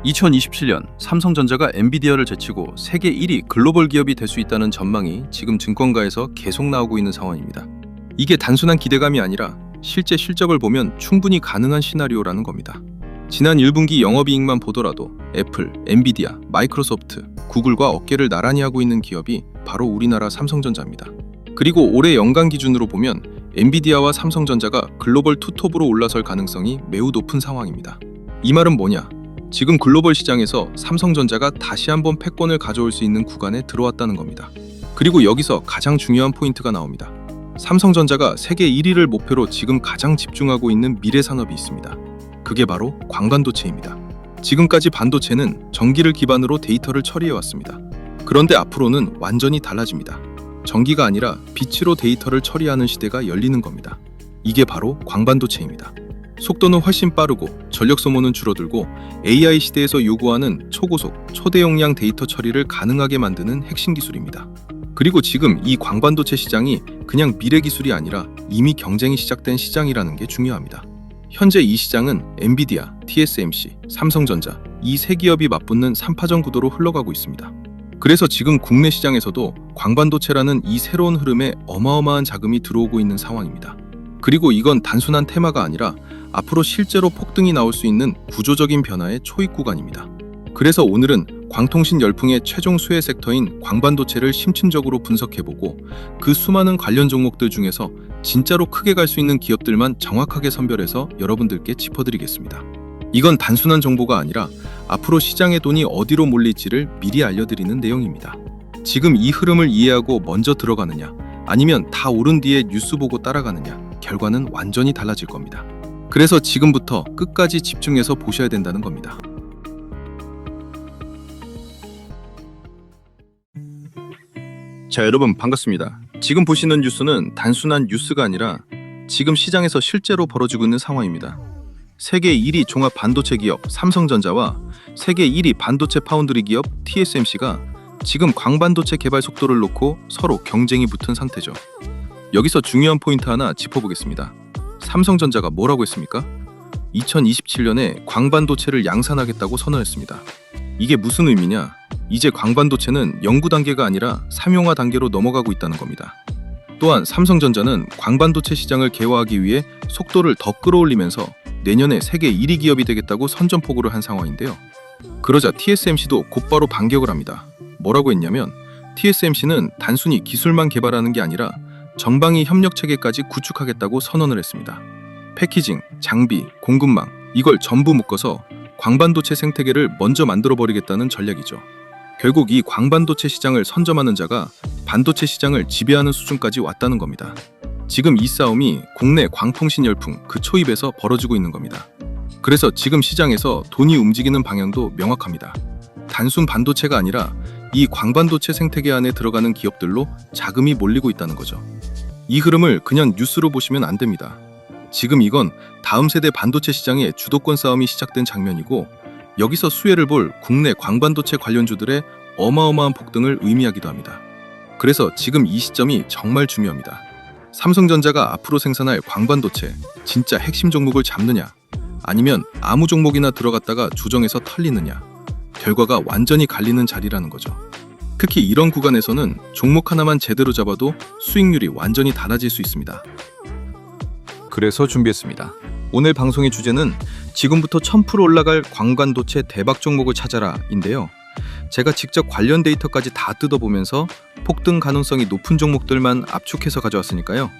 2027년 삼성전자가 엔비디아를 제치고 세계 1위 글로벌 기업이 될 수 있다는 전망이 지금 증권가에서 계속 나오고 있는 상황입니다. 이게 단순한 기대감이 아니라 실제 실적을 보면 충분히 가능한 시나리오라는 겁니다. 지난 1분기 영업이익만 보더라도 애플, 엔비디아, 마이크로소프트, 구글과 어깨를 나란히 하고 있는 기업이 바로 우리나라 삼성전자입니다. 그리고 올해 연간 기준으로 보면 엔비디아와 삼성전자가 글로벌 투톱으로 올라설 가능성이 매우 높은 상황입니다. 이 말은 뭐냐? 지금 글로벌 시장에서 삼성전자가 다시 한번 패권을 가져올 수 있는 구간에 들어왔다는 겁니다. 그리고 여기서 가장 중요한 포인트가 나옵니다. 삼성전자가 세계 1위를 목표로 지금 가장 집중하고 있는 미래 산업이 있습니다. 그게 바로 광반도체입니다. 지금까지 반도체는 전기를 기반으로 데이터를 처리해왔습니다. 그런데 앞으로는 완전히 달라집니다. 전기가 아니라 빛으로 데이터를 처리하는 시대가 열리는 겁니다. 이게 바로 광반도체입니다. 속도는 훨씬 빠르고 전력 소모는 줄어들고 AI 시대에서 요구하는 초고속, 초대용량 데이터 처리를 가능하게 만드는 핵심 기술입니다. 그리고 지금 이 광반도체 시장이 그냥 미래 기술이 아니라 이미 경쟁이 시작된 시장이라는 게 중요합니다. 현재 이 시장은 엔비디아, TSMC, 삼성전자 이 세 기업이 맞붙는 3파전 구도로 흘러가고 있습니다. 그래서 지금 국내 시장에서도 광반도체라는 이 새로운 흐름에 어마어마한 자금이 들어오고 있는 상황입니다. 그리고 이건 단순한 테마가 아니라 앞으로 실제로 폭등이 나올 수 있는 구조적인 변화의 초입 구간입니다. 그래서 오늘은 광통신 열풍의 최종 수혜 섹터인 광반도체를 심층적으로 분석해보고 그 수많은 관련 종목들 중에서 진짜로 크게 갈 수 있는 기업들만 정확하게 선별해서 여러분들께 짚어드리겠습니다. 이건 단순한 정보가 아니라 앞으로 시장의 돈이 어디로 몰릴지를 미리 알려드리는 내용입니다. 지금 이 흐름을 이해하고 먼저 들어가느냐 아니면 다 오른 뒤에 뉴스 보고 따라가느냐 결과는 완전히 달라질 겁니다. 그래서 지금부터 끝까지 집중해서 보셔야 된다는 겁니다. 자, 여러분 반갑습니다. 지금 보시는 뉴스는 단순한 뉴스가 아니라 지금 시장에서 실제로 벌어지고 있는 상황입니다. 세계 1위 종합 반도체 기업 삼성전자와 세계 1위 반도체 파운드리 기업 TSMC가 지금 광반도체 개발 속도를 놓고 서로 경쟁이 붙은 상태죠. 여기서 중요한 포인트 하나 짚어보겠습니다. 삼성전자가 뭐라고 했습니까? 2027년에 광반도체를 양산하겠다고 선언했습니다. 이게 무슨 의미냐? 이제 광반도체는 연구 단계가 아니라 상용화 단계로 넘어가고 있다는 겁니다. 또한 삼성전자는 광반도체 시장을 개화하기 위해 속도를 더 끌어올리면서 내년에 세계 1위 기업이 되겠다고 선전포고를 한 상황인데요. 그러자 TSMC도 곧바로 반격을 합니다. 뭐라고 했냐면 TSMC는 단순히 기술만 개발하는 게 아니라 전방위 협력 체계까지 구축하겠다고 선언을 했습니다. 패키징, 장비, 공급망 이걸 전부 묶어서 광반도체 생태계를 먼저 만들어버리겠다는 전략이죠. 결국 이 광반도체 시장을 선점하는 자가 반도체 시장을 지배하는 수준까지 왔다는 겁니다. 지금 이 싸움이 국내 광통신 열풍 그 초입에서 벌어지고 있는 겁니다. 그래서 지금 시장에서 돈이 움직이는 방향도 명확합니다. 단순 반도체가 아니라 이 광반도체 생태계 안에 들어가는 기업들로 자금이 몰리고 있다는 거죠. 이 흐름을 그냥 뉴스로 보시면 안 됩니다. 지금 이건 다음 세대 반도체 시장의 주도권 싸움이 시작된 장면이고 여기서 수혜를 볼 국내 광반도체 관련주들의 어마어마한 폭등을 의미하기도 합니다. 그래서 지금 이 시점이 정말 중요합니다. 삼성전자가 앞으로 생산할 광반도체 진짜 핵심 종목을 잡느냐 아니면 아무 종목이나 들어갔다가 조정해서 털리느냐 결과가 완전히 갈리는 자리라는 거죠. 특히 이런 구간에서는 종목 하나만 제대로 잡아도 수익률이 완전히 달라질 수 있습니다. 그래서 준비했습니다. 오늘 방송의 주제는 지금부터 1000% 올라갈 광반도체 대박 종목을 찾아라 인데요. 제가 직접 관련 데이터까지 다 뜯어보면서 폭등 가능성이 높은 종목들만 압축해서 가져왔으니까요.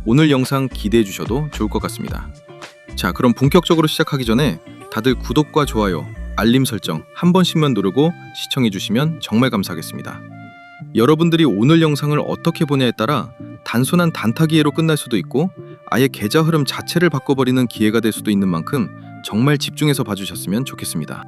오늘 영상 기대해 주셔도 좋을 것 같습니다. 자, 그럼 본격적으로 시작하기 전에 다들 구독과 좋아요, 알림 설정 한 번씩만 누르고 시청해 주시면 정말 감사하겠습니다. 여러분들이 오늘 영상을 어떻게 보냐에 따라 단순한 단타 기회로 끝날 수도 있고 아예 계좌 흐름 자체를 바꿔버리는 기회가 될 수도 있는 만큼 정말 집중해서 봐주셨으면 좋겠습니다.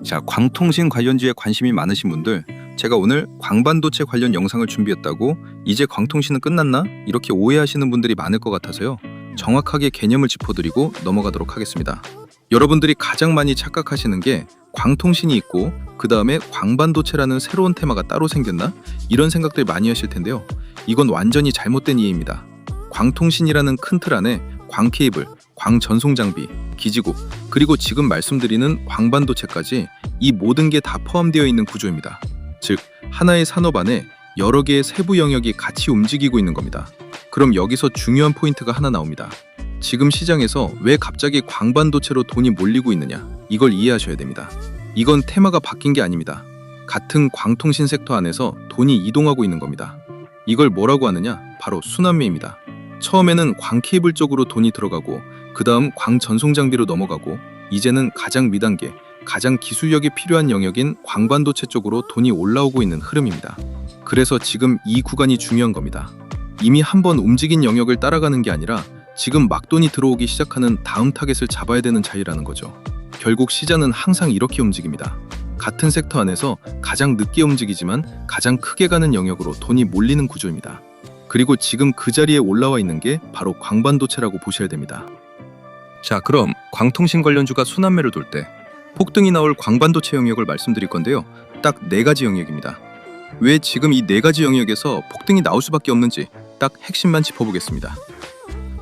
자, 광통신 관련주에 관심이 많으신 분들 제가 오늘 광반도체 관련 영상을 준비했다고 이제 광통신은 끝났나? 이렇게 오해하시는 분들이 많을 것 같아서요. 정확하게 개념을 짚어드리고 넘어가도록 하겠습니다. 여러분들이 가장 많이 착각하시는 게 광통신이 있고 그 다음에 광반도체라는 새로운 테마가 따로 생겼나? 이런 생각들 많이 하실 텐데요. 이건 완전히 잘못된 이해입니다. 광통신이라는 큰 틀 안에 광케이블, 광전송 장비, 기지국, 그리고 지금 말씀드리는 광반도체까지 이 모든 게 다 포함되어 있는 구조입니다. 즉, 하나의 산업 안에 여러 개의 세부 영역이 같이 움직이고 있는 겁니다. 그럼 여기서 중요한 포인트가 하나 나옵니다. 지금 시장에서 왜 갑자기 광반도체로 돈이 몰리고 있느냐, 이걸 이해하셔야 됩니다. 이건 테마가 바뀐 게 아닙니다. 같은 광통신 섹터 안에서 돈이 이동하고 있는 겁니다. 이걸 뭐라고 하느냐? 바로 순환매입니다. 처음에는 광케이블 쪽으로 돈이 들어가고 그 다음 광전송 장비로 넘어가고 이제는 가장 미단계, 가장 기술력이 필요한 영역인 광반도체 쪽으로 돈이 올라오고 있는 흐름입니다. 그래서 지금 이 구간이 중요한 겁니다. 이미 한번 움직인 영역을 따라가는 게 아니라 지금 막 돈이 들어오기 시작하는 다음 타겟을 잡아야 되는 차이라는 거죠. 결국 시장은 항상 이렇게 움직입니다. 같은 섹터 안에서 가장 늦게 움직이지만 가장 크게 가는 영역으로 돈이 몰리는 구조입니다. 그리고 지금 그 자리에 올라와 있는 게 바로 광반도체라고 보셔야 됩니다. 자, 그럼 광통신 관련주가 순환매를 돌 때 폭등이 나올 광반도체 영역을 말씀드릴 건데요. 딱 4가지 영역입니다. 왜 지금 이 4가지 영역에서 폭등이 나올 수밖에 없는지 딱 핵심만 짚어보겠습니다.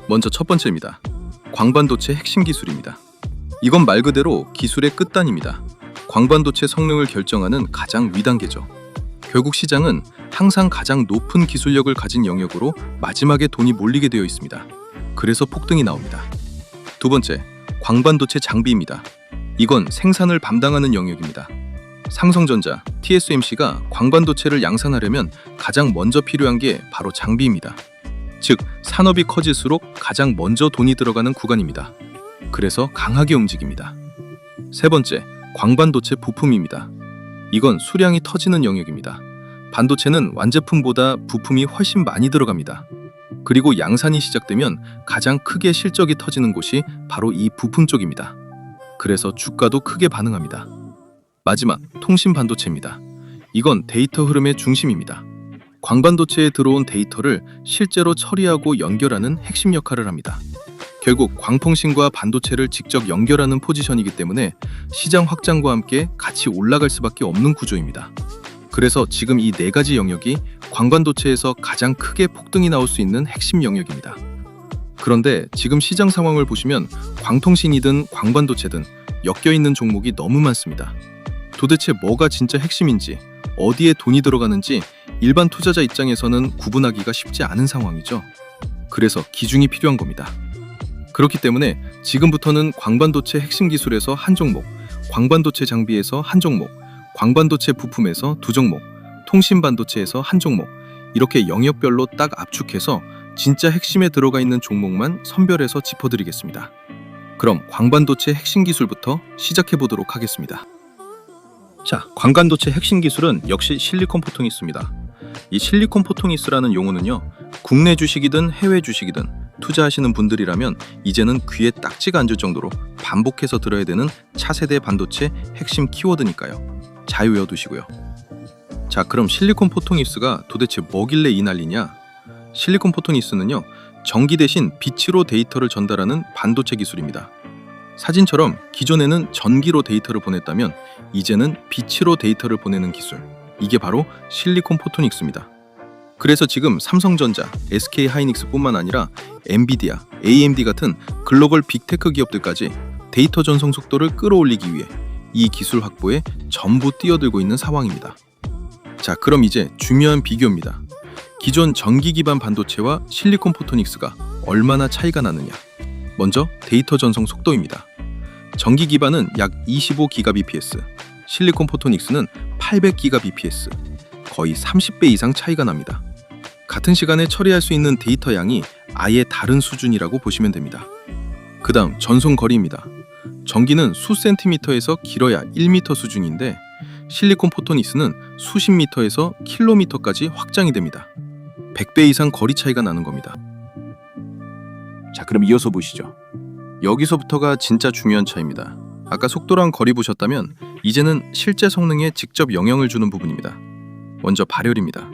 먼저 첫 번째입니다. 광반도체 핵심 기술입니다. 이건 말 그대로 기술의 끝단입니다. 광반도체 성능을 결정하는 가장 위단계죠. 결국 시장은 항상 가장 높은 기술력을 가진 영역으로 마지막에 돈이 몰리게 되어 있습니다. 그래서 폭등이 나옵니다. 두 번째, 광반도체 장비입니다. 이건 생산을 담당하는 영역입니다. 삼성전자, TSMC가 광반도체를 양산하려면 가장 먼저 필요한 게 바로 장비입니다. 즉, 산업이 커질수록 가장 먼저 돈이 들어가는 구간입니다. 그래서 강하게 움직입니다. 세 번째, 광반도체 부품입니다. 이건 수량이 터지는 영역입니다. 반도체는 완제품보다 부품이 훨씬 많이 들어갑니다. 그리고 양산이 시작되면 가장 크게 실적이 터지는 곳이 바로 이 부품 쪽입니다. 그래서 주가도 크게 반응합니다. 마지막, 통신 반도체입니다. 이건 데이터 흐름의 중심입니다. 광반도체에 들어온 데이터를 실제로 처리하고 연결하는 핵심 역할을 합니다. 결국 광통신과 반도체를 직접 연결하는 포지션이기 때문에 시장 확장과 함께 같이 올라갈 수밖에 없는 구조입니다. 그래서 지금 이 4가지 영역이 광반도체에서 가장 크게 폭등이 나올 수 있는 핵심 영역입니다. 그런데 지금 시장 상황을 보시면 광통신이든 광반도체든 엮여있는 종목이 너무 많습니다. 도대체 뭐가 진짜 핵심인지, 어디에 돈이 들어가는지 일반 투자자 입장에서는 구분하기가 쉽지 않은 상황이죠. 그래서 기중이 필요한 겁니다. 그렇기 때문에 지금부터는 광반도체 핵심 기술에서 한 종목, 광반도체 장비에서 한 종목, 광반도체 부품에서 2종목, 통신 반도체에서 한 종목, 이렇게 영역별로 딱 압축해서 진짜 핵심에 들어가 있는 종목만 선별해서 짚어드리겠습니다. 그럼 광반도체 핵심 기술부터 시작해 보도록 하겠습니다. 자, 광반도체 핵심 기술은 역시 실리콘 포토니스입니다. 이 실리콘 포토니스라는 용어는요, 국내 주식이든 해외 주식이든 투자하시는 분들이라면 이제는 귀에 딱지가 앉을 정도로 반복해서 들어야 되는 차세대 반도체 핵심 키워드니까요. 잘 외워두시고요. 자, 그럼 실리콘 포토니스가 도대체 뭐길래 이 난리냐? 실리콘 포토니스는요, 전기 대신 빛으로 데이터를 전달하는 반도체 기술입니다. 사진처럼 기존에는 전기로 데이터를 보냈다면 이제는 빛으로 데이터를 보내는 기술, 이게 바로 실리콘 포토닉스입니다. 그래서 지금 삼성전자, SK하이닉스뿐만 아니라 엔비디아, AMD 같은 글로벌 빅테크 기업들까지 데이터 전송 속도를 끌어올리기 위해 이 기술 확보에 전부 뛰어들고 있는 상황입니다. 자, 그럼 이제 중요한 비교입니다. 기존 전기 기반 반도체와 실리콘 포토닉스가 얼마나 차이가 나느냐. 먼저 데이터 전송 속도입니다. 전기 기반은 약 25GBps, 실리콘 포토닉스는 800GBps, 거의 30배 이상 차이가 납니다. 같은 시간에 처리할 수 있는 데이터 양이 아예 다른 수준이라고 보시면 됩니다. 그 다음 전송 거리입니다. 전기는 수 센티미터에서 길어야 1m 수준인데 실리콘 포토닉스는 수십 미터에서 킬로미터까지 확장이 됩니다. 100배 이상 거리 차이가 나는 겁니다. 자, 그럼 이어서 보시죠. 여기서부터가 진짜 중요한 차이입니다. 아까 속도랑 거리 보셨다면 이제는 실제 성능에 직접 영향을 주는 부분입니다. 먼저 발열입니다.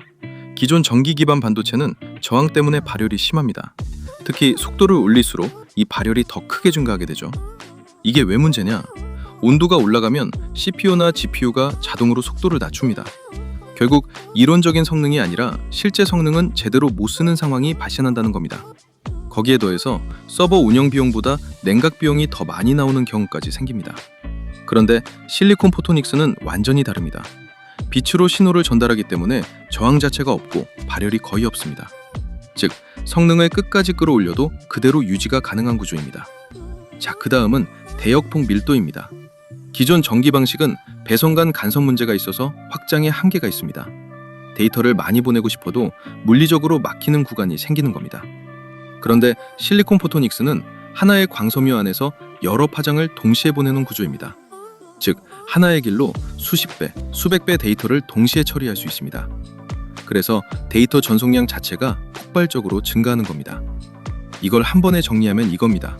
기존 전기 기반 반도체는 저항 때문에 발열이 심합니다. 특히 속도를 올릴수록 이 발열이 더 크게 증가하게 되죠. 이게 왜 문제냐? 온도가 올라가면 CPU나 GPU가 자동으로 속도를 낮춥니다. 결국 이론적인 성능이 아니라 실제 성능은 제대로 못 쓰는 상황이 발생한다는 겁니다. 거기에 더해서 서버 운영 비용보다 냉각 비용이 더 많이 나오는 경우까지 생깁니다. 그런데 실리콘 포토닉스는 완전히 다릅니다. 빛으로 신호를 전달하기 때문에 저항 자체가 없고 발열이 거의 없습니다. 즉, 성능을 끝까지 끌어올려도 그대로 유지가 가능한 구조입니다. 자, 그 다음은 대역폭 밀도입니다. 기존 전기 방식은 배선 간 간섭 문제가 있어서 확장에 한계가 있습니다. 데이터를 많이 보내고 싶어도 물리적으로 막히는 구간이 생기는 겁니다. 그런데 실리콘 포토닉스는 하나의 광섬유 안에서 여러 파장을 동시에 보내는 구조입니다. 즉, 하나의 길로 수십 배, 수백 배 데이터를 동시에 처리할 수 있습니다. 그래서 데이터 전송량 자체가 폭발적으로 증가하는 겁니다. 이걸 한 번에 정리하면 이겁니다.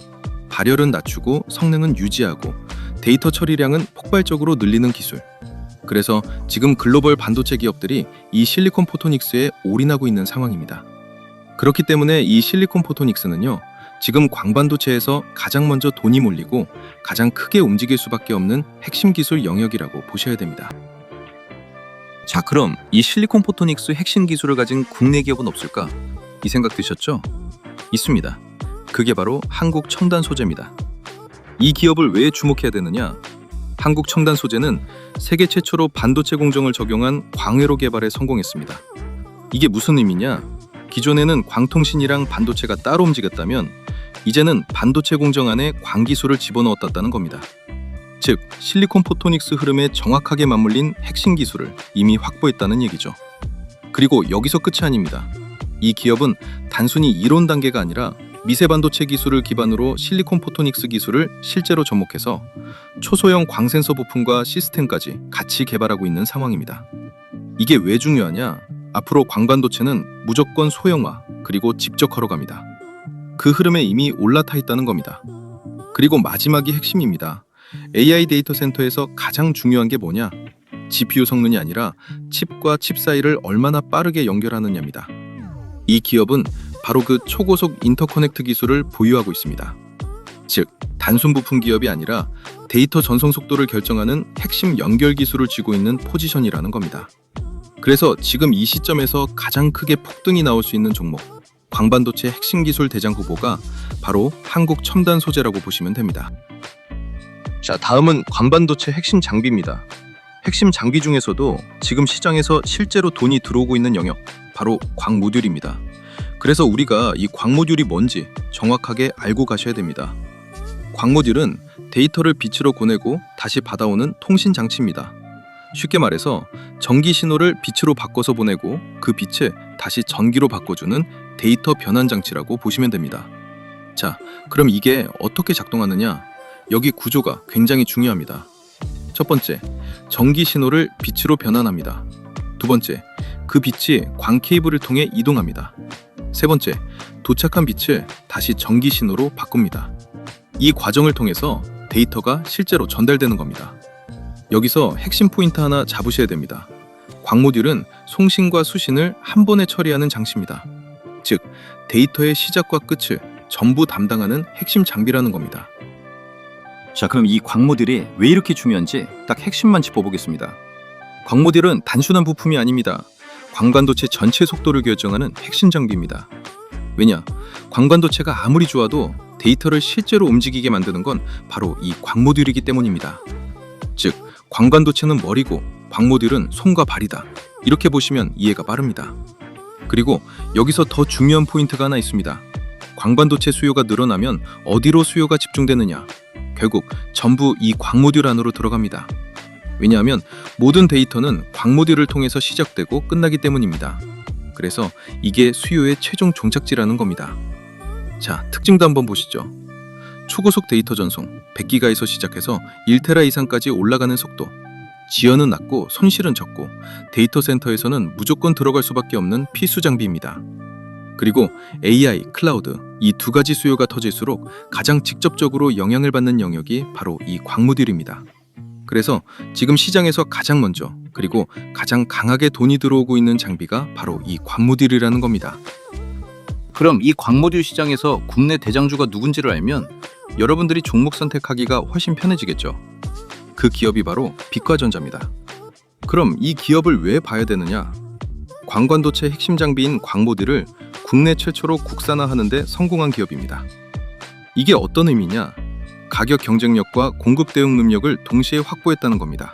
발열은 낮추고 성능은 유지하고 데이터 처리량은 폭발적으로 늘리는 기술. 그래서 지금 글로벌 반도체 기업들이 이 실리콘 포토닉스에 올인하고 있는 상황입니다. 그렇기 때문에 이 실리콘 포토닉스는요, 지금 광반도체에서 가장 먼저 돈이 몰리고 가장 크게 움직일 수밖에 없는 핵심 기술 영역이라고 보셔야 됩니다. 자, 그럼 이 실리콘 포토닉스 핵심 기술을 가진 국내 기업은 없을까? 이 생각 드셨죠? 있습니다. 그게 바로 한국 첨단 소재입니다. 이 기업을 왜 주목해야 되느냐? 한국 첨단 소재는 세계 최초로 반도체 공정을 적용한 광회로 개발에 성공했습니다. 이게 무슨 의미냐? 기존에는 광통신이랑 반도체가 따로 움직였다면 이제는 반도체 공정 안에 광기술을 집어넣었다는 겁니다. 즉, 실리콘 포토닉스 흐름에 정확하게 맞물린 핵심 기술을 이미 확보했다는 얘기죠. 그리고 여기서 끝이 아닙니다. 이 기업은 단순히 이론 단계가 아니라 미세 반도체 기술을 기반으로 실리콘 포토닉스 기술을 실제로 접목해서 초소형 광센서 부품과 시스템까지 같이 개발하고 있는 상황입니다. 이게 왜 중요하냐? 앞으로 광반도체는 무조건 소형화 그리고 집적화로 갑니다. 그 흐름에 이미 올라타 있다는 겁니다. 그리고 마지막이 핵심입니다. AI 데이터 센터에서 가장 중요한 게 뭐냐? GPU 성능이 아니라 칩과 칩 사이를 얼마나 빠르게 연결하느냐입니다. 이 기업은 바로 그 초고속 인터커넥트 기술을 보유하고 있습니다. 즉, 단순 부품 기업이 아니라 데이터 전송 속도를 결정하는 핵심 연결 기술을 쥐고 있는 포지션이라는 겁니다. 그래서 지금 이 시점에서 가장 크게 폭등이 나올 수 있는 종목, 광반도체 핵심 기술 대장 후보가 바로 한국 첨단 소재라고 보시면 됩니다. 자, 다음은 광반도체 핵심 장비입니다. 핵심 장비 중에서도 지금 시장에서 실제로 돈이 들어오고 있는 영역, 바로 광모듈입니다. 그래서 우리가 이 광모듈이 뭔지 정확하게 알고 가셔야 됩니다. 광모듈은 데이터를 빛으로 보내고 다시 받아오는 통신 장치입니다. 쉽게 말해서 전기 신호를 빛으로 바꿔서 보내고 그 빛을 다시 전기로 바꿔주는 데이터 변환 장치라고 보시면 됩니다. 자, 그럼 이게 어떻게 작동하느냐? 여기 구조가 굉장히 중요합니다. 첫 번째, 전기 신호를 빛으로 변환합니다. 두 번째, 그 빛이 광 케이블을 통해 이동합니다. 세 번째, 도착한 빛을 다시 전기 신호로 바꿉니다. 이 과정을 통해서 데이터가 실제로 전달되는 겁니다. 여기서 핵심 포인트 하나 잡으셔야 됩니다. 광모듈은 송신과 수신을 한 번에 처리하는 장치입니다. 즉, 데이터의 시작과 끝을 전부 담당하는 핵심 장비라는 겁니다. 자, 그럼 이 광모듈이 왜 이렇게 중요한지 딱 핵심만 짚어보겠습니다. 광모듈은 단순한 부품이 아닙니다. 광반도체 전체 속도를 결정하는 핵심 장비입니다. 왜냐? 광반도체가 아무리 좋아도 데이터를 실제로 움직이게 만드는 건 바로 이 광모듈이기 때문입니다. 즉, 광반도체는 머리고 광모듈은 손과 발이다. 이렇게 보시면 이해가 빠릅니다. 그리고 여기서 더 중요한 포인트가 하나 있습니다. 광반도체 수요가 늘어나면 어디로 수요가 집중되느냐? 결국 전부 이 광모듈 안으로 들어갑니다. 왜냐하면 모든 데이터는 광모듈을 통해서 시작되고 끝나기 때문입니다. 그래서 이게 수요의 최종 종착지라는 겁니다. 자, 특징도 한번 보시죠. 초고속 데이터 전송 100기가에서 시작해서 1테라 이상까지 올라가는 속도. 지연은 낮고 손실은 적고 데이터 센터에서는 무조건 들어갈 수밖에 없는 필수 장비입니다. 그리고 AI, 클라우드 이 두 가지 수요가 터질수록 가장 직접적으로 영향을 받는 영역이 바로 이 광모듈입니다. 그래서 지금 시장에서 가장 먼저 그리고 가장 강하게 돈이 들어오고 있는 장비가 바로 이 광모듈이라는 겁니다. 그럼 이 광모듈 시장에서 국내 대장주가 누군지를 알면 여러분들이 종목 선택하기가 훨씬 편해지겠죠. 그 기업이 바로 빛과전자입니다. 그럼 이 기업을 왜 봐야 되느냐? 광반도체 핵심 장비인 광모듈을 국내 최초로 국산화하는 데 성공한 기업입니다. 이게 어떤 의미냐? 가격 경쟁력과 공급 대응 능력을 동시에 확보했다는 겁니다.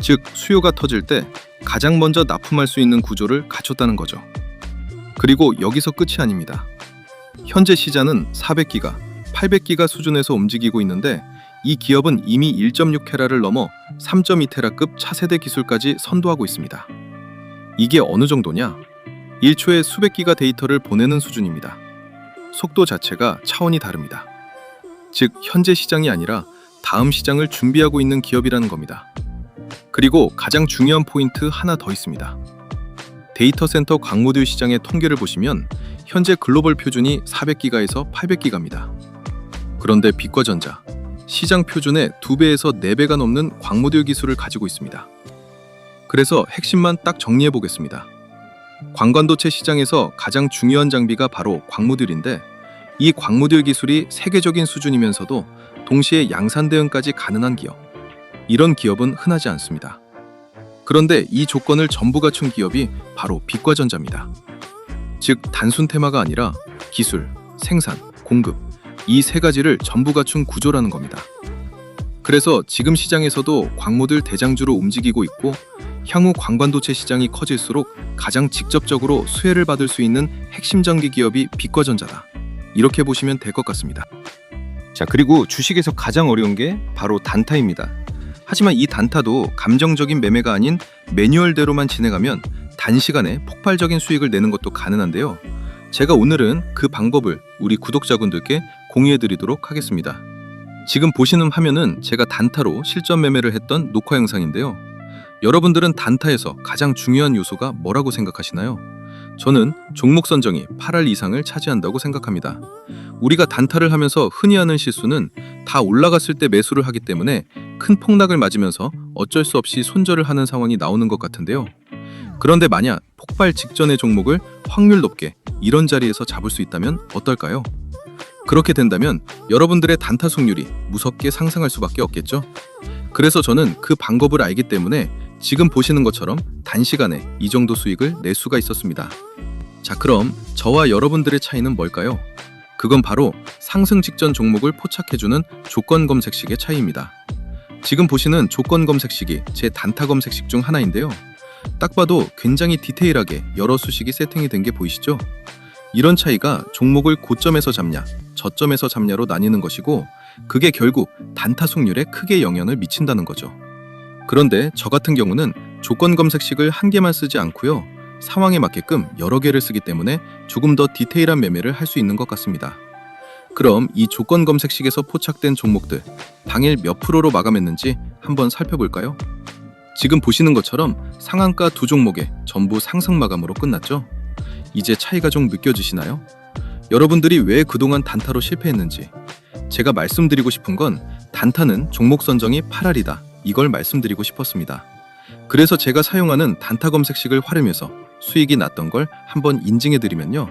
즉, 수요가 터질 때 가장 먼저 납품할 수 있는 구조를 갖췄다는 거죠. 그리고 여기서 끝이 아닙니다. 현재 시장은 400기가, 800기가 수준에서 움직이고 있는데 이 기업은 이미 1.6테라를 넘어 3.2테라급 차세대 기술까지 선도하고 있습니다. 이게 어느 정도냐? 1초에 수백 기가 데이터를 보내는 수준입니다. 속도 자체가 차원이 다릅니다. 즉, 현재 시장이 아니라 다음 시장을 준비하고 있는 기업이라는 겁니다. 그리고 가장 중요한 포인트 하나 더 있습니다. 데이터 센터 광모듈 시장의 통계를 보시면 현재 글로벌 표준이 400기가에서 800기가입니다. 그런데 빛과전자, 시장 표준의 2배에서 4배가 넘는 광모듈 기술을 가지고 있습니다. 그래서 핵심만 딱 정리해 보겠습니다. 광관도체 시장에서 가장 중요한 장비가 바로 광모듈인데 이 광모듈 기술이 세계적인 수준이면서도 동시에 양산 대응까지 가능한 기업. 이런 기업은 흔하지 않습니다. 그런데 이 조건을 전부 갖춘 기업이 바로 빛과전자입니다. 즉, 단순 테마가 아니라 기술, 생산, 공급, 이 세 가지를 전부 갖춘 구조라는 겁니다. 그래서 지금 시장에서도 광모듈 대장주로 움직이고 있고 향후 광관도체 시장이 커질수록 가장 직접적으로 수혜를 받을 수 있는 핵심 전기 기업이 빛과전자다. 이렇게 보시면 될 것 같습니다. 자, 그리고 주식에서 가장 어려운 게 바로 단타입니다. 하지만 이 단타도 감정적인 매매가 아닌 매뉴얼대로만 진행하면 단시간에 폭발적인 수익을 내는 것도 가능한데요. 제가 오늘은 그 방법을 우리 구독자분들께 공유해드리도록 하겠습니다. 지금 보시는 화면은 제가 단타로 실전 매매를 했던 녹화 영상인데요. 여러분들은 단타에서 가장 중요한 요소가 뭐라고 생각하시나요? 저는 종목 선정이 8할 이상을 차지한다고 생각합니다. 우리가 단타를 하면서 흔히 하는 실수는 다 올라갔을 때 매수를 하기 때문에 큰 폭락을 맞으면서 어쩔 수 없이 손절을 하는 상황이 나오는 것 같은데요. 그런데 만약 폭발 직전의 종목을 확률 높게 이런 자리에서 잡을 수 있다면 어떨까요? 그렇게 된다면 여러분들의 단타 승률이 무섭게 상승할 수밖에 없겠죠? 그래서 저는 그 방법을 알기 때문에 지금 보시는 것처럼 단시간에 이 정도 수익을 낼 수가 있었습니다. 자, 그럼 저와 여러분들의 차이는 뭘까요? 그건 바로 상승 직전 종목을 포착해주는 조건 검색식의 차이입니다. 지금 보시는 조건 검색식이 제 단타 검색식 중 하나인데요. 딱 봐도 굉장히 디테일하게 여러 수식이 세팅이 된 게 보이시죠? 이런 차이가 종목을 고점에서 잡냐, 저점에서 잡냐로 나뉘는 것이고 그게 결국 단타 승률에 크게 영향을 미친다는 거죠. 그런데 저 같은 경우는 조건 검색식을 한 개만 쓰지 않고요. 상황에 맞게끔 여러 개를 쓰기 때문에 조금 더 디테일한 매매를 할 수 있는 것 같습니다. 그럼 이 조건 검색식에서 포착된 종목들 당일 몇 프로로 마감했는지 한번 살펴볼까요? 지금 보시는 것처럼 상한가 두 종목에 전부 상승 마감으로 끝났죠? 이제 차이가 좀 느껴지시나요? 여러분들이 왜 그동안 단타로 실패했는지 제가 말씀드리고 싶은 건 단타는 종목 선정이 8할이다. 이걸 말씀드리고 싶었습니다. 그래서 제가 사용하는 단타 검색식을 활용해서 수익이 났던 걸 한번 인증해드리면요.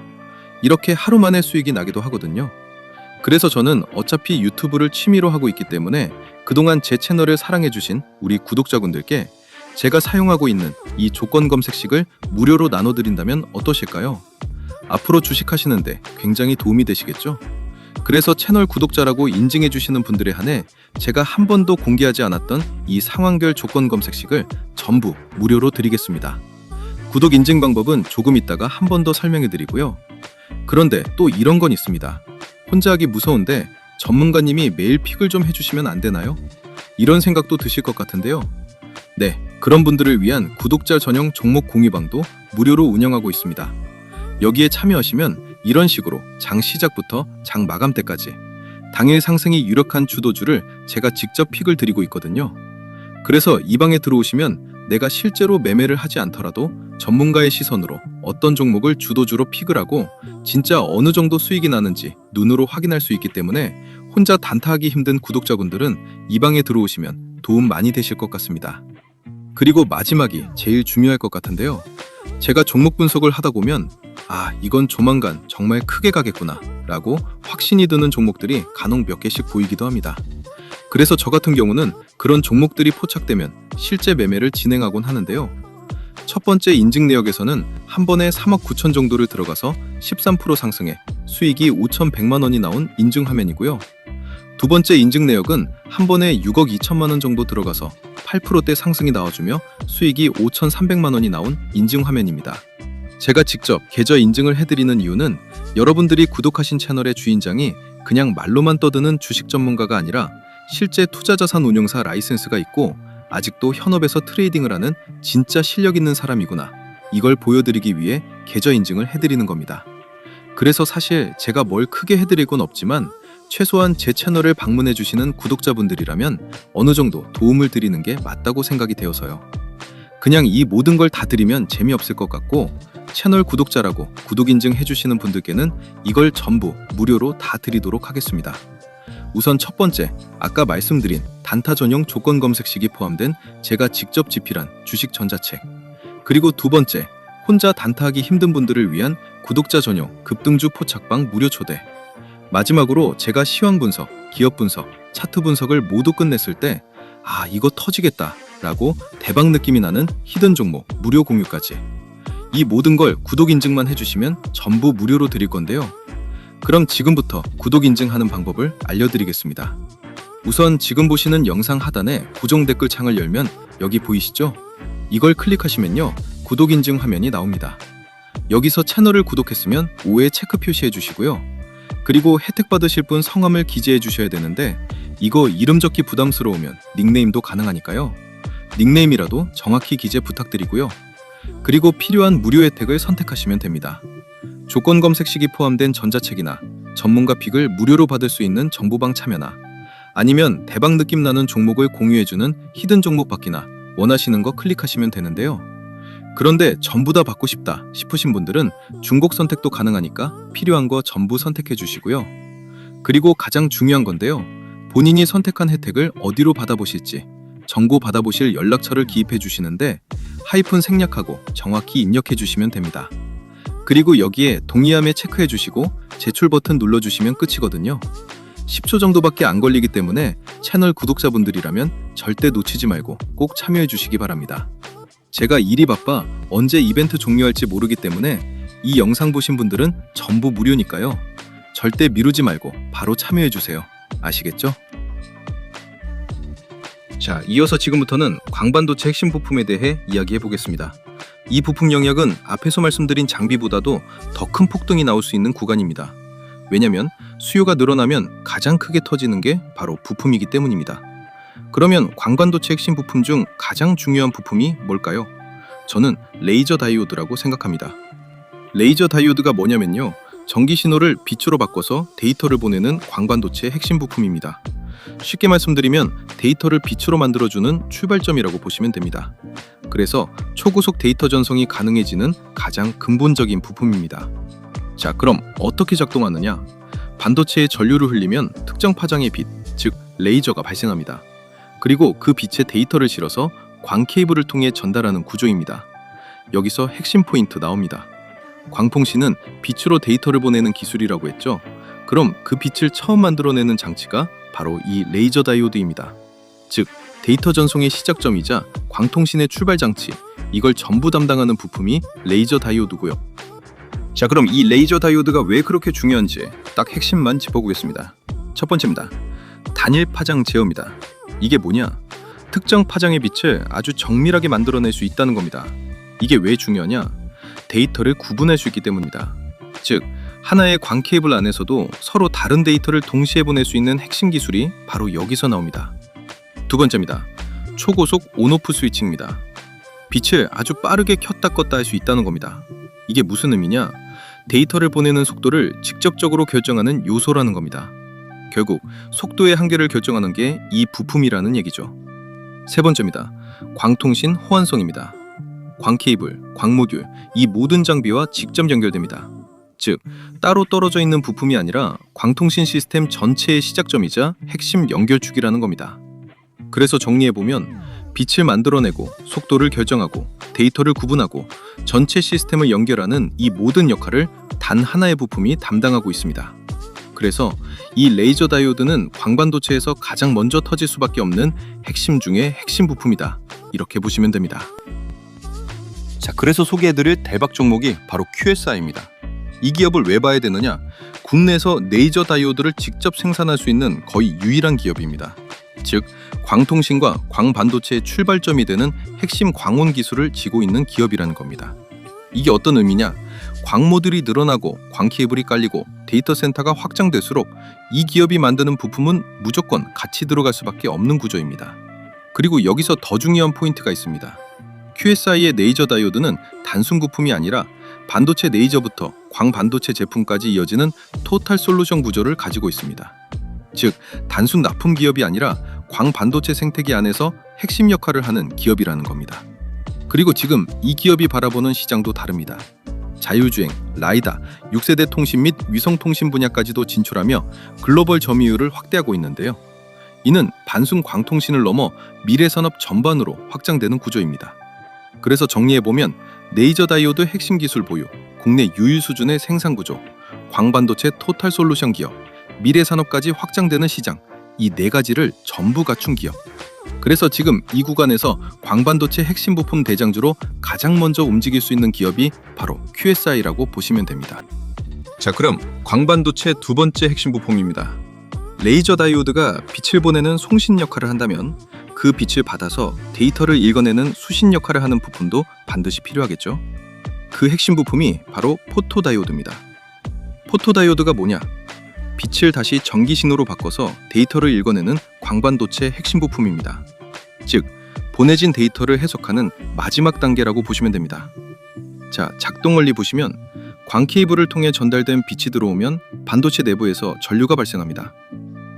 이렇게 하루 만에 수익이 나기도 하거든요. 그래서 저는 어차피 유튜브를 취미로 하고 있기 때문에 그동안 제 채널을 사랑해주신 우리 구독자분들께 제가 사용하고 있는 이 조건 검색식을 무료로 나눠드린다면 어떠실까요? 앞으로 주식하시는데 굉장히 도움이 되시겠죠? 그래서 채널 구독자라고 인증해주시는 분들에 한해 제가 한 번도 공개하지 않았던 이 상황별 조건 검색식을 전부 무료로 드리겠습니다. 구독 인증 방법은 조금 있다가 한 번 더 설명해드리고요. 그런데 또 이런 건 있습니다. 혼자 하기 무서운데 전문가님이 매일 픽을 좀 해주시면 안 되나요? 이런 생각도 드실 것 같은데요. 네, 그런 분들을 위한 구독자 전용 종목 공유방도 무료로 운영하고 있습니다. 여기에 참여하시면 이런 식으로 장 시작부터 장 마감 때까지 당일 상승이 유력한 주도주를 제가 직접 픽을 드리고 있거든요. 그래서 이 방에 들어오시면 내가 실제로 매매를 하지 않더라도 전문가의 시선으로 어떤 종목을 주도주로 픽을 하고 진짜 어느 정도 수익이 나는지 눈으로 확인할 수 있기 때문에 혼자 단타하기 힘든 구독자분들은 이 방에 들어오시면 도움 많이 되실 것 같습니다. 그리고 마지막이 제일 중요할 것 같은데요. 제가 종목 분석을 하다 보면 이건 조만간 정말 크게 가겠구나 라고 확신이 드는 종목들이 간혹 몇 개씩 보이기도 합니다. 그래서 저 같은 경우는 그런 종목들이 포착되면 실제 매매를 진행하곤 하는데요. 첫 번째 인증 내역에서는 한 번에 3억 9천 정도를 들어가서 13% 상승해 수익이 5,100만 원이 나온 인증 화면이고요. 두 번째 인증 내역은 한 번에 6억 2천만 원 정도 들어가서 8%대 상승이 나와주며 수익이 5,300만 원이 나온 인증 화면입니다. 제가 직접 계좌 인증을 해드리는 이유는 여러분들이 구독하신 채널의 주인장이 그냥 말로만 떠드는 주식 전문가가 아니라 실제 투자자산 운용사 라이센스가 있고 아직도 현업에서 트레이딩을 하는 진짜 실력 있는 사람이구나. 이걸 보여드리기 위해 계좌 인증을 해드리는 겁니다. 그래서 사실 제가 뭘 크게 해드릴 건 없지만 최소한 제 채널을 방문해 주시는 구독자분들이라면 어느 정도 도움을 드리는 게 맞다고 생각이 되어서요. 그냥 이 모든 걸 다 드리면 재미없을 것 같고 채널 구독자라고 구독 인증 해주시는 분들께는 이걸 전부 무료로 다 드리도록 하겠습니다. 우선 첫 번째, 아까 말씀드린 단타 전용 조건 검색식이 포함된 제가 직접 집필한 주식 전자책. 그리고 두 번째, 혼자 단타하기 힘든 분들을 위한 구독자 전용 급등주 포착방 무료 초대. 마지막으로 제가 시황 분석, 기업 분석, 차트 분석을 모두 끝냈을 때 이거 터지겠다 라고 대박 느낌이 나는 히든 종목 무료 공유까지. 이 모든 걸 구독 인증만 해주시면 전부 무료로 드릴 건데요. 그럼 지금부터 구독 인증하는 방법을 알려드리겠습니다. 우선 지금 보시는 영상 하단에 고정 댓글 창을 열면 여기 보이시죠? 이걸 클릭하시면요, 구독 인증 화면이 나옵니다. 여기서 채널을 구독했으면 5에 체크 표시해 주시고요. 그리고 혜택 받으실 분 성함을 기재해 주셔야 되는데 이거 이름 적기 부담스러우면 닉네임도 가능하니까요. 닉네임이라도 정확히 기재 부탁드리고요. 그리고 필요한 무료 혜택을 선택하시면 됩니다. 조건 검색식이 포함된 전자책이나 전문가 픽을 무료로 받을 수 있는 정보방 참여나 아니면 대박 느낌 나는 종목을 공유해주는 히든 종목 받기나 원하시는 거 클릭하시면 되는데요. 그런데 전부 다 받고 싶다 싶으신 분들은 중복 선택도 가능하니까 필요한 거 전부 선택해 주시고요. 그리고 가장 중요한 건데요. 본인이 선택한 혜택을 어디로 받아보실지 정보 받아보실 연락처를 기입해 주시는데 하이픈 생략하고 정확히 입력해 주시면 됩니다. 그리고 여기에 동의함에 체크해 주시고 제출 버튼 눌러주시면 끝이거든요. 10초 정도밖에 안 걸리기 때문에 채널 구독자분들이라면 절대 놓치지 말고 꼭 참여해 주시기 바랍니다. 제가 일이 바빠 언제 이벤트 종료할지 모르기 때문에 이 영상 보신 분들은 전부 무료니까요. 절대 미루지 말고 바로 참여해 주세요. 아시겠죠? 자, 이어서 지금부터는 광반도체 핵심 부품에 대해 이야기해 보겠습니다. 이 부품 영역은 앞에서 말씀드린 장비보다도 더 큰 폭등이 나올 수 있는 구간입니다. 왜냐면 수요가 늘어나면 가장 크게 터지는 게 바로 부품이기 때문입니다. 그러면 광반도체 핵심 부품 중 가장 중요한 부품이 뭘까요? 저는 레이저 다이오드라고 생각합니다. 레이저 다이오드가 뭐냐면요, 전기 신호를 빛으로 바꿔서 데이터를 보내는 광반도체 핵심 부품입니다. 쉽게 말씀드리면 데이터를 빛으로 만들어주는 출발점이라고 보시면 됩니다. 그래서 초고속 데이터 전송이 가능해지는 가장 근본적인 부품입니다. 자, 그럼 어떻게 작동하느냐? 반도체에 전류를 흘리면 특정 파장의 빛, 즉 레이저가 발생합니다. 그리고 그 빛에 데이터를 실어서 광 케이블을 통해 전달하는 구조입니다. 여기서 핵심 포인트 나옵니다. 광통신은 빛으로 데이터를 보내는 기술이라고 했죠. 그럼 그 빛을 처음 만들어내는 장치가 바로 이 레이저 다이오드입니다. 즉, 데이터 전송의 시작점이자 광통신의 출발 장치, 이걸 전부 담당하는 부품이 레이저 다이오드고요. 자, 그럼 이 레이저 다이오드가 왜 그렇게 중요한지 딱 핵심만 짚어보겠습니다. 첫 번째입니다. 단일 파장 제어입니다. 이게 뭐냐? 특정 파장의 빛을 아주 정밀하게 만들어낼 수 있다는 겁니다. 이게 왜 중요하냐? 데이터를 구분할 수 있기 때문입니다. 즉, 하나의 광 케이블 안에서도 서로 다른 데이터를 동시에 보낼 수 있는 핵심 기술이 바로 여기서 나옵니다. 두 번째입니다. 초고속 온오프 스위칭입니다. 빛을 아주 빠르게 켰다 껐다 할 수 있다는 겁니다. 이게 무슨 의미냐? 데이터를 보내는 속도를 직접적으로 결정하는 요소라는 겁니다. 결국 속도의 한계를 결정하는 게 이 부품이라는 얘기죠. 세 번째입니다. 광통신 호환성입니다. 광 케이블, 광 모듈, 이 모든 장비와 직접 연결됩니다. 즉, 따로 떨어져 있는 부품이 아니라 광통신 시스템 전체의 시작점이자 핵심 연결축이라는 겁니다. 그래서 정리해보면 빛을 만들어내고 속도를 결정하고 데이터를 구분하고 전체 시스템을 연결하는 이 모든 역할을 단 하나의 부품이 담당하고 있습니다. 그래서 이 레이저 다이오드는 광반도체에서 가장 먼저 터질 수밖에 없는 핵심 중의 핵심 부품이다. 이렇게 보시면 됩니다. 자, 그래서 소개해드릴 대박 종목이 바로 QSI입니다. 이 기업을 왜 봐야 되느냐? 국내에서 레이저 다이오드를 직접 생산할 수 있는 거의 유일한 기업입니다. 즉, 광통신과 광반도체의 출발점이 되는 핵심 광원 기술을 지고 있는 기업이라는 겁니다. 이게 어떤 의미냐? 광모들이 늘어나고 광케이블이 깔리고 데이터 센터가 확장될수록 이 기업이 만드는 부품은 무조건 같이 들어갈 수밖에 없는 구조입니다. 그리고 여기서 더 중요한 포인트가 있습니다. QSI의 레이저 다이오드는 단순 부품이 아니라 반도체 레이저부터 광반도체 제품까지 이어지는 토탈 솔루션 구조를 가지고 있습니다. 즉, 단순 납품 기업이 아니라 광반도체 생태계 안에서 핵심 역할을 하는 기업이라는 겁니다. 그리고 지금 이 기업이 바라보는 시장도 다릅니다. 자율주행, 라이다, 6세대 통신 및 위성통신 분야까지도 진출하며 글로벌 점유율을 확대하고 있는데요. 이는 단순 광통신을 넘어 미래 산업 전반으로 확장되는 구조입니다. 그래서 정리해보면 레이저 다이오드 핵심 기술 보유, 국내 유일 수준의 생산 구조, 광반도체 토탈 솔루션 기업, 미래 산업까지 확장되는 시장, 이 네 가지를 전부 갖춘 기업. 그래서 지금 이 구간에서 광반도체 핵심 부품 대장주로 가장 먼저 움직일 수 있는 기업이 바로 QSI라고 보시면 됩니다. 자, 그럼 광반도체 두 번째 핵심 부품입니다. 레이저 다이오드가 빛을 보내는 송신 역할을 한다면 그 빛을 받아서 데이터를 읽어내는 수신 역할을 하는 부품도 반드시 필요하겠죠. 그 핵심 부품이 바로 포토다이오드입니다. 포토다이오드가 뭐냐? 빛을 다시 전기 신호로 바꿔서 데이터를 읽어내는 광반도체 핵심 부품입니다. 즉, 보내진 데이터를 해석하는 마지막 단계라고 보시면 됩니다. 자, 작동 원리 보시면 광 케이블을 통해 전달된 빛이 들어오면 반도체 내부에서 전류가 발생합니다.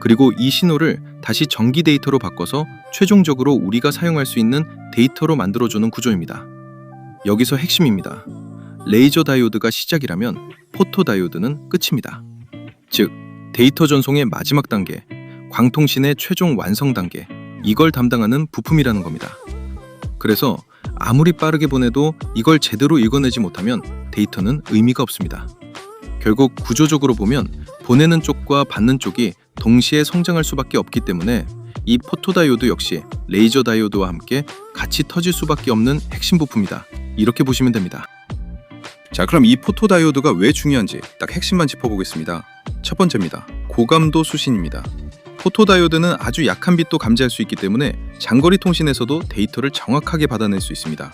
그리고 이 신호를 다시 전기 데이터로 바꿔서 최종적으로 우리가 사용할 수 있는 데이터로 만들어주는 구조입니다. 여기서 핵심입니다. 레이저 다이오드가 시작이라면 포토다이오드는 끝입니다. 즉, 데이터 전송의 마지막 단계, 광통신의 최종 완성 단계, 이걸 담당하는 부품이라는 겁니다. 그래서 아무리 빠르게 보내도 이걸 제대로 읽어내지 못하면 데이터는 의미가 없습니다. 결국 구조적으로 보면 보내는 쪽과 받는 쪽이 동시에 성장할 수밖에 없기 때문에 이 포토다이오드 역시 레이저 다이오드와 함께 같이 터질 수밖에 없는 핵심 부품이다. 이렇게 보시면 됩니다. 자, 그럼 이 포토다이오드가 왜 중요한지 딱 핵심만 짚어보겠습니다. 첫 번째입니다. 고감도 수신입니다. 포토다이오드는 아주 약한 빛도 감지할 수 있기 때문에 장거리 통신에서도 데이터를 정확하게 받아낼 수 있습니다.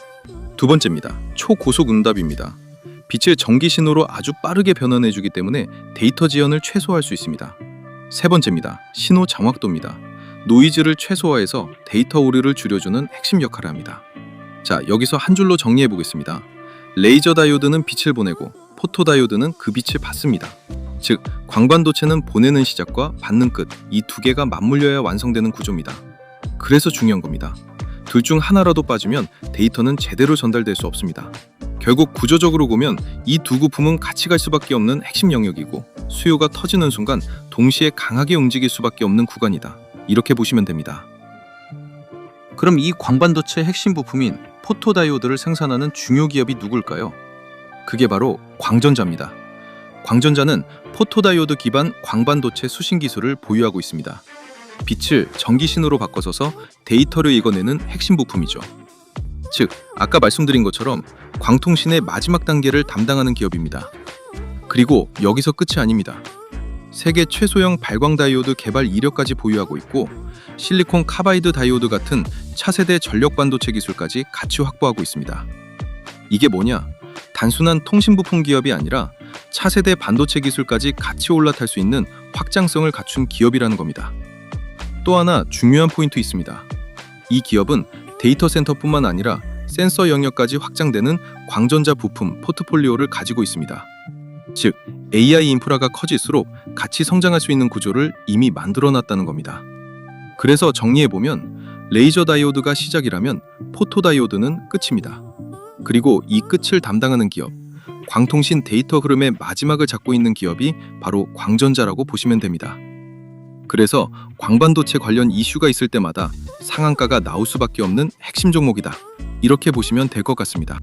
두 번째입니다. 초고속 응답입니다. 빛을 전기 신호로 아주 빠르게 변환해주기 때문에 데이터 지연을 최소화할 수 있습니다. 세 번째입니다. 신호 정확도입니다. 노이즈를 최소화해서 데이터 오류를 줄여주는 핵심 역할을 합니다. 자, 여기서 한 줄로 정리해 보겠습니다. 레이저 다이오드는 빛을 보내고 포토다이오드는 그 빛을 받습니다. 즉, 광반도체는 보내는 시작과 받는 끝, 이 두 개가 맞물려야 완성되는 구조입니다. 그래서 중요한 겁니다. 둘 중 하나라도 빠지면 데이터는 제대로 전달될 수 없습니다. 결국 구조적으로 보면 이 두 부품은 같이 갈 수밖에 없는 핵심 영역이고 수요가 터지는 순간 동시에 강하게 움직일 수밖에 없는 구간이다. 이렇게 보시면 됩니다. 그럼 이 광반도체 핵심 부품인 포토다이오드를 생산하는 중요 기업이 누굴까요? 그게 바로 광전자입니다. 광전자는 포토다이오드 기반 광반도체 수신 기술을 보유하고 있습니다. 빛을 전기 신호로 바꿔서서 데이터를 읽어내는 핵심 부품이죠. 즉, 아까 말씀드린 것처럼 광통신의 마지막 단계를 담당하는 기업입니다. 그리고 여기서 끝이 아닙니다. 세계 최소형 발광 다이오드 개발 이력까지 보유하고 있고 실리콘 카바이드 다이오드 같은 차세대 전력 반도체 기술까지 같이 확보하고 있습니다. 이게 뭐냐? 단순한 통신 부품 기업이 아니라 차세대 반도체 기술까지 같이 올라탈 수 있는 확장성을 갖춘 기업이라는 겁니다. 또 하나 중요한 포인트 있습니다. 이 기업은 데이터 센터뿐만 아니라 센서 영역까지 확장되는 광전자 부품 포트폴리오를 가지고 있습니다. 즉, AI 인프라가 커질수록 같이 성장할 수 있는 구조를 이미 만들어놨다는 겁니다. 그래서 정리해보면 레이저 다이오드가 시작이라면 포토다이오드는 끝입니다. 그리고 이 끝을 담당하는 기업, 광통신 데이터 흐름의 마지막을 잡고 있는 기업이 바로 광전자라고 보시면 됩니다. 그래서 광반도체 관련 이슈가 있을 때마다 상한가가 나올 수밖에 없는 핵심 종목이다. 이렇게 보시면 될 것 같습니다.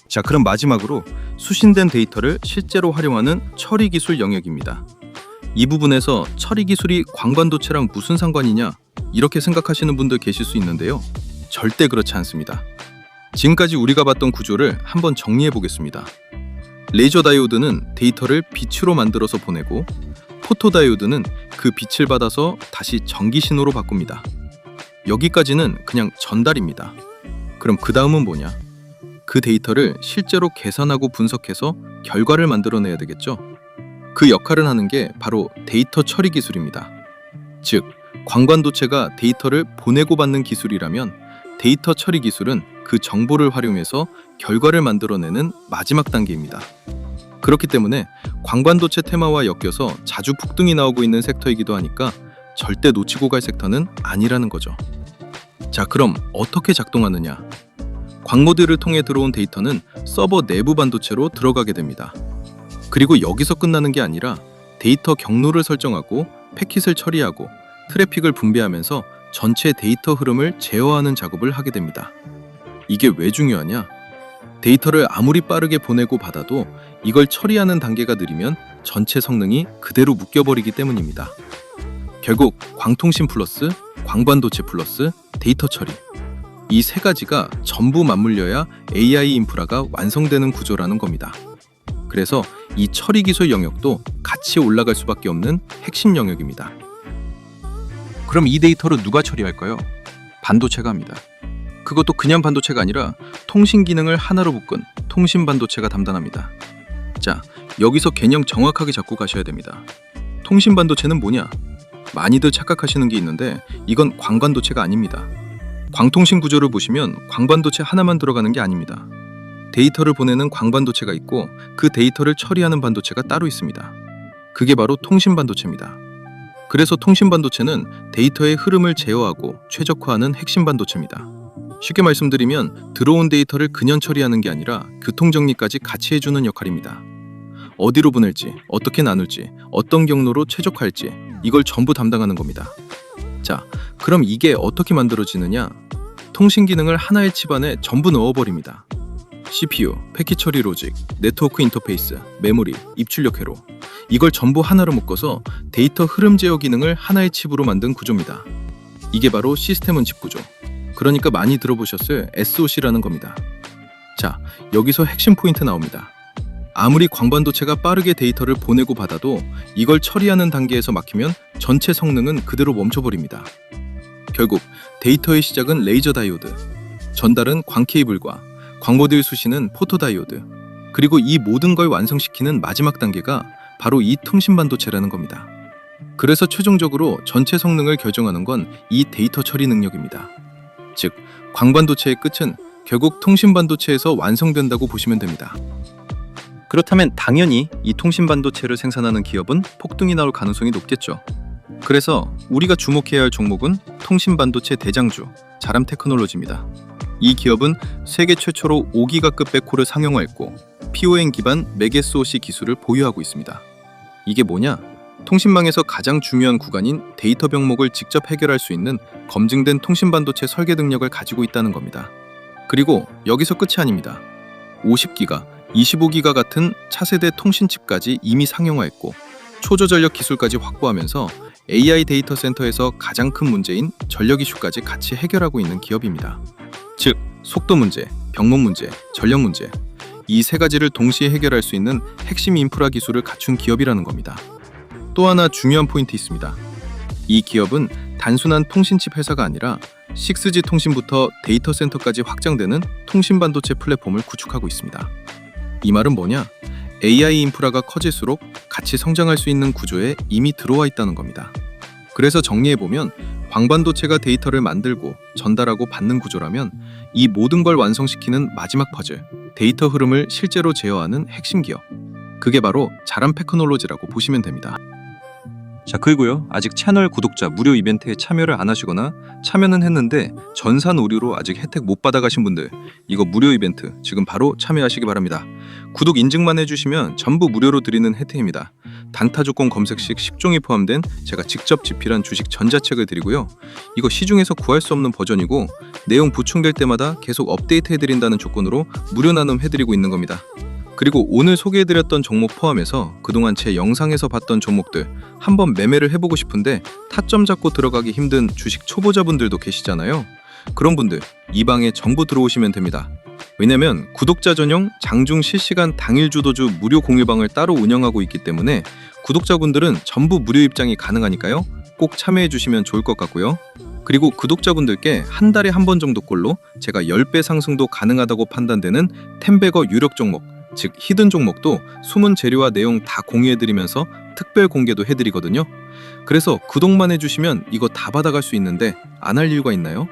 자, 그럼 마지막으로 수신된 데이터를 실제로 활용하는 처리 기술 영역입니다. 이 부분에서 처리 기술이 광반도체랑 무슨 상관이냐? 이렇게 생각하시는 분들 계실 수 있는데요. 절대 그렇지 않습니다. 지금까지 우리가 봤던 구조를 한번 정리해 보겠습니다. 레이저 다이오드는 데이터를 빛으로 만들어서 보내고 포토 다이오드는 그 빛을 받아서 다시 전기 신호로 바꿉니다. 여기까지는 그냥 전달입니다. 그럼 그 다음은 뭐냐? 그 데이터를 실제로 계산하고 분석해서 결과를 만들어내야 되겠죠? 그 역할을 하는 게 바로 데이터 처리 기술입니다. 즉, 광관도체가 데이터를 보내고 받는 기술이라면 데이터 처리 기술은 그 정보를 활용해서 결과를 만들어내는 마지막 단계입니다. 그렇기 때문에 광관도체 테마와 엮여서 자주 폭등이 나오고 있는 섹터이기도 하니까 절대 놓치고 갈 섹터는 아니라는 거죠. 자, 그럼 어떻게 작동하느냐? 광모드를 통해 들어온 데이터는 서버 내부 반도체로 들어가게 됩니다. 그리고 여기서 끝나는 게 아니라 데이터 경로를 설정하고 패킷을 처리하고 트래픽을 분배하면서 전체 데이터 흐름을 제어하는 작업을 하게 됩니다. 이게 왜 중요하냐? 데이터를 아무리 빠르게 보내고 받아도 이걸 처리하는 단계가 느리면 전체 성능이 그대로 묶여버리기 때문입니다. 결국 광통신 플러스 광반도체 플러스 데이터 처리, 이 세 가지가 전부 맞물려야 AI 인프라가 완성되는 구조라는 겁니다. 그래서 이 처리 기술 영역도 같이 올라갈 수밖에 없는 핵심 영역입니다. 그럼 이 데이터를 누가 처리할까요? 반도체가 합니다. 그것도 그냥 반도체가 아니라 통신 기능을 하나로 묶은 통신 반도체가 담당합니다. 자, 여기서 개념 정확하게 잡고 가셔야 됩니다. 통신 반도체는 뭐냐? 많이들 착각하시는 게 있는데 이건 광반도체가 아닙니다. 광통신 구조를 보시면 광반도체 하나만 들어가는 게 아닙니다. 데이터를 보내는 광반도체가 있고 그 데이터를 처리하는 반도체가 따로 있습니다. 그게 바로 통신 반도체입니다. 그래서 통신 반도체는 데이터의 흐름을 제어하고 최적화하는 핵심 반도체입니다. 쉽게 말씀드리면 들어온 데이터를 그냥 처리하는 게 아니라 교통정리까지 같이 해주는 역할입니다. 어디로 보낼지, 어떻게 나눌지, 어떤 경로로 최적화할지 이걸 전부 담당하는 겁니다. 자, 그럼 이게 어떻게 만들어지느냐? 통신 기능을 하나의 칩 안에 전부 넣어버립니다. CPU, 패킷 처리 로직, 네트워크 인터페이스, 메모리, 입출력 회로, 이걸 전부 하나로 묶어서 데이터 흐름 제어 기능을 하나의 칩으로 만든 구조입니다. 이게 바로 시스템 온 칩 구조. 그러니까 많이 들어보셨을 SoC라는 겁니다. 자, 여기서 핵심 포인트 나옵니다. 아무리 광반도체가 빠르게 데이터를 보내고 받아도 이걸 처리하는 단계에서 막히면 전체 성능은 그대로 멈춰버립니다. 결국 데이터의 시작은 레이저 다이오드, 전달은 광 케이블과 광모드의 수신은 포토 다이오드, 그리고 이 모든 걸 완성시키는 마지막 단계가 바로 이 통신 반도체라는 겁니다. 그래서 최종적으로 전체 성능을 결정하는 건 이 데이터 처리 능력입니다. 즉, 광반도체의 끝은 결국 통신 반도체에서 완성된다고 보시면 됩니다. 그렇다면 당연히 이 통신 반도체를 생산하는 기업은 폭등이 나올 가능성이 높겠죠. 그래서 우리가 주목해야 할 종목은 통신 반도체 대장주 자람 테크놀로지입니다. 이 기업은 세계 최초로 5기가급 백코를 상용화했고 PON 기반 맥 SoC 기술을 보유하고 있습니다. 이게 뭐냐? 통신망에서 가장 중요한 구간인 데이터 병목을 직접 해결할 수 있는 검증된 통신 반도체 설계 능력을 가지고 있다는 겁니다. 그리고 여기서 끝이 아닙니다. 50기가, 25기가 같은 차세대 통신칩까지 이미 상용화했고 초저전력 기술까지 확보하면서 AI 데이터 센터에서 가장 큰 문제인 전력 이슈까지 같이 해결하고 있는 기업입니다. 즉, 속도 문제, 병목 문제, 전력 문제, 이 세 가지를 동시에 해결할 수 있는 핵심 인프라 기술을 갖춘 기업이라는 겁니다. 또 하나 중요한 포인트 있습니다. 이 기업은 단순한 통신칩 회사가 아니라 6G 통신부터 데이터 센터까지 확장되는 통신 반도체 플랫폼을 구축하고 있습니다. 이 말은 뭐냐? AI 인프라가 커질수록 같이 성장할 수 있는 구조에 이미 들어와 있다는 겁니다. 그래서 정리해보면 광반도체가 데이터를 만들고 전달하고 받는 구조라면 이 모든 걸 완성시키는 마지막 퍼즐, 데이터 흐름을 실제로 제어하는 핵심 기업, 그게 바로 자람 테크놀로지라고 보시면 됩니다. 자, 그리고요, 아직 채널 구독자 무료 이벤트에 참여를 안 하시거나 참여는 했는데 전산 오류로 아직 혜택 못 받아가신 분들, 이거 무료 이벤트 지금 바로 참여하시기 바랍니다. 구독 인증만 해주시면 전부 무료로 드리는 혜택입니다. 단타 조건 검색 시 10종이 포함된 제가 직접 집필한 주식 전자책을 드리고요. 이거 시중에서 구할 수 없는 버전이고 내용 보충될 때마다 계속 업데이트 해드린다는 조건으로 무료 나눔 해드리고 있는 겁니다. 그리고 오늘 소개해드렸던 종목 포함해서 그동안 제 영상에서 봤던 종목들 한번 매매를 해보고 싶은데 타점 잡고 들어가기 힘든 주식 초보자분들도 계시잖아요. 그런 분들 이 방에 전부 들어오시면 됩니다. 왜냐면 구독자 전용 장중 실시간 당일 주도주 무료 공유방을 따로 운영하고 있기 때문에 구독자분들은 전부 무료 입장이 가능하니까요. 꼭 참여해 주시면 좋을 것 같고요. 그리고 구독자분들께 한 달에 한 번 정도꼴로 제가 10배 상승도 가능하다고 판단되는 템베거 유력 종목, 즉 히든 종목도 숨은 재료와 내용 다 공유해드리면서 특별 공개도 해드리거든요. 그래서 구독만 해주시면 이거 다 받아갈 수 있는데 안 할 이유가 있나요?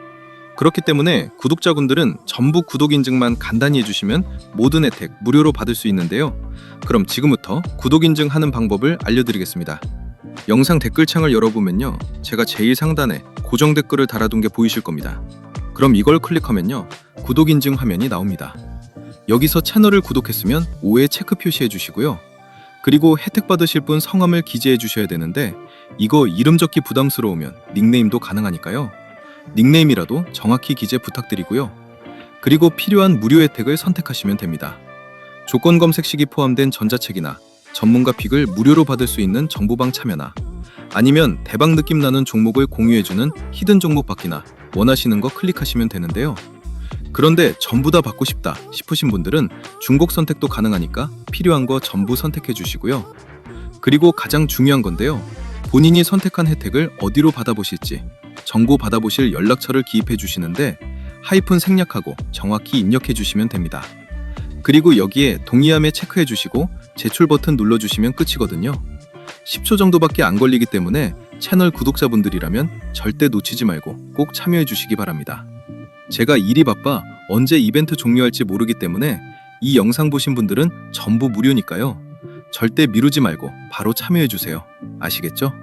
그렇기 때문에 구독자분들은 전부 구독 인증만 간단히 해주시면 모든 혜택 무료로 받을 수 있는데요. 그럼 지금부터 구독 인증하는 방법을 알려드리겠습니다. 영상 댓글창을 열어보면요, 제가 제일 상단에 고정 댓글을 달아둔 게 보이실 겁니다. 그럼 이걸 클릭하면요, 구독 인증 화면이 나옵니다. 여기서 채널을 구독했으면 5에 체크 표시해 주시고요. 그리고 혜택 받으실 분 성함을 기재해 주셔야 되는데 이거 이름 적기 부담스러우면 닉네임도 가능하니까요. 닉네임이라도 정확히 기재 부탁드리고요. 그리고 필요한 무료 혜택을 선택하시면 됩니다. 조건 검색 시기 포함된 전자책이나 전문가 픽을 무료로 받을 수 있는 정보방 참여나 아니면 대박 느낌 나는 종목을 공유해주는 히든 종목 받기나 원하시는 거 클릭하시면 되는데요. 그런데 전부 다 받고 싶다 싶으신 분들은 중복 선택도 가능하니까 필요한 거 전부 선택해 주시고요. 그리고 가장 중요한 건데요. 본인이 선택한 혜택을 어디로 받아보실지 정보 받아보실 연락처를 기입해 주시는데 하이픈 생략하고 정확히 입력해 주시면 됩니다. 그리고 여기에 동의함에 체크해 주시고 제출 버튼 눌러 주시면 끝이거든요. 10초 정도밖에 안 걸리기 때문에 채널 구독자분들이라면 절대 놓치지 말고 꼭 참여해 주시기 바랍니다. 제가 일이 바빠 언제 이벤트 종료할지 모르기 때문에 이 영상 보신 분들은 전부 무료니까요. 절대 미루지 말고 바로 참여해 주세요. 아시겠죠?